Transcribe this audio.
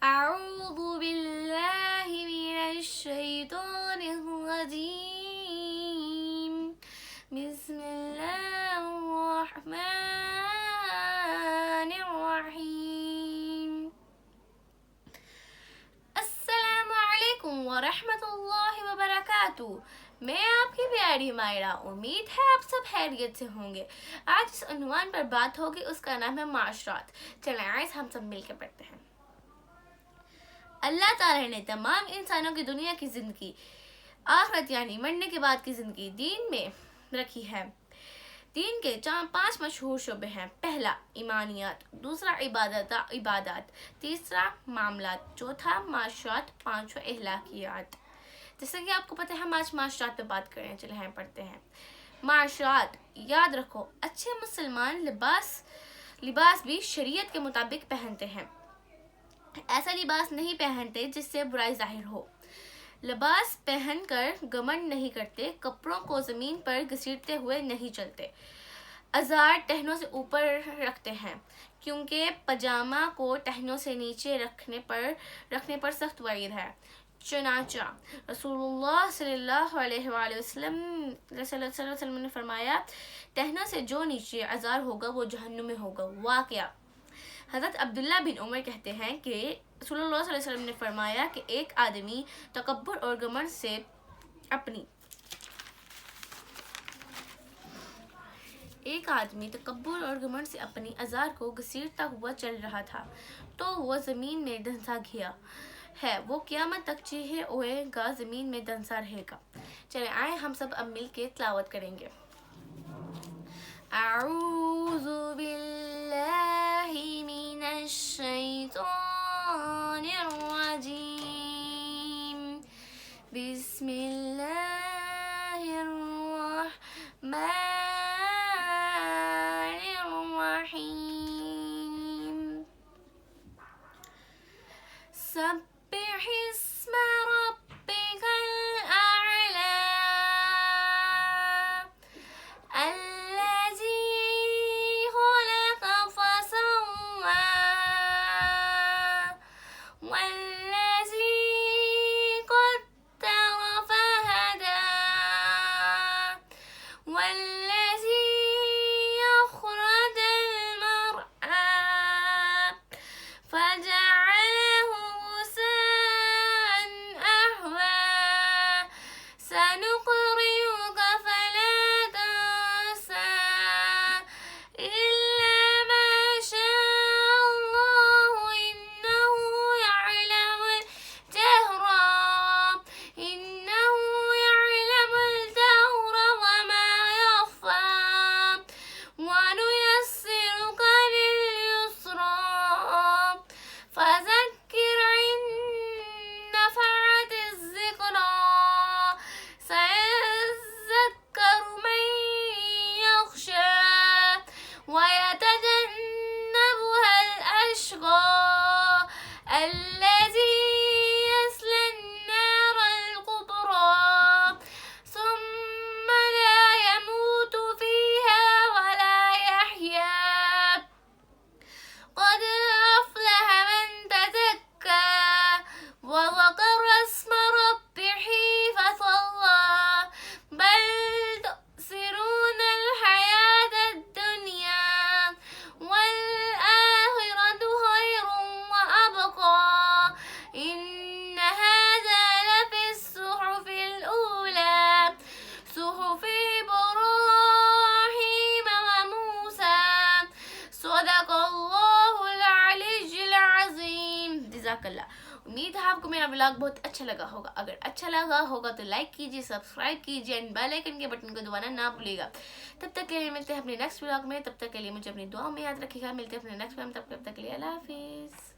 أعوذ بالله من الشيطان الرجيم بسم الله الرحمن الرحيم السلام علیکم ورحمۃ اللہ وبرکاتہ. میں آپ کی پیاری مائرہ. امید ہے آپ سب خیریت سے ہوں گے. آج اس عنوان پر بات ہوگی، اس کا نام ہے معاشرات. چلیں آئے ہم سب مل کے پڑھتے ہیں. اللہ تعالی نے تمام انسانوں کی دنیا کی زندگی، آخرت یعنی مرنے کے بعد کی زندگی، دین میں رکھی ہے. دین کے 5 مشہور شعبے ہیں. پہلا ایمانیات، دوسرا عبادات، تیسرا معاملات، چوتھا معاشرات، پانچواں اخلاقیات. جیسا کہ آپ کو پتہ ہے ہم آج معاشرات پہ بات کریں. چلے ہم پڑھتے ہیں. معاشرات، یاد رکھو اچھے مسلمان لباس بھی شریعت کے مطابق پہنتے ہیں. ایسا لباس نہیں پہنتے جس سے برائی ظاہر ہو. لباس پہن کر گھمنڈ نہیں کرتے. کپڑوں کو زمین پر گھسیٹتے ہوئے نہیں چلتے. ازار ٹہنوں سے اوپر رکھتے ہیں کیونکہ پاجامہ کو ٹہنوں سے نیچے رکھنے پر سخت وعید ہے. چنانچہ رسول اللہ صلی اللہ علیہ وآلہ وسلم نے فرمایا، ٹہنوں سے جو نیچے ازار ہوگا وہ جہنم میں ہوگا. واقعہ حضرت عبداللہ بن عمر کہتے ہیں کہ رسول اللہ صلی اللہ علیہ وسلم نے فرمایا کہ ایک آدمی تکبر اور گھمنڈ سے اپنی ازار کو گھسیٹتا ہوا چل رہا تھا تو وہ زمین میں دھنسا گیا ہے. وہ قیامت تک چیخے ہوئے گا، زمین میں دھنسا رہے گا. چلے آئے ہم سب اب مل کے تلاوت کریں گے. اعوذ باللہ من الشیطان الرجیم بسم اللہ الرحمن الرحیم. سبح اسم ربک الاعلی الذی خلق فسوی والذی قدر فہدی والذی اخرج المرعی فجعله غثاء أحوى. سنقرئك فلا تنسى إلا ما شاء الله إنه يعلم الجهر وما يخفى ونيسرك لليسرى فذكر إن نفعت الذكرى سيذكر من يخشى ويتجنبها الأشقى الذي يصلى النار الكبرى ثم لا يموت فيها ولا يحيا. قد أفلح من تزكى وذكر اسم ربه فصلى بل تؤثرون الحياة الدنيا والآخرة خير وأبقى إن هذا لفي الصحف الأولى صحف إبراهيم وموسى. صدق اللہ العلی العظیم. جزاک اللہ. امید ہے آپ کو میرا ولاگ بہت اچھا لگا ہوگا. اگر اچھا لگا ہوگا تو لائک کیجیے، سبسکرائب کیجیے اینڈ بیل آئیکن کے بٹن کو دبانا نہ بھولیے گا. تب تک کے لیے ملتے ہیں اپنے نیکسٹ ولاگ میں. تب تک کے لیے مجھے اپنی دعاؤں میں یاد رکھیے گا. ملتے ہیں اپنے نیکسٹ ولاگ میں. تب تک کے لیے اللہ حافظ.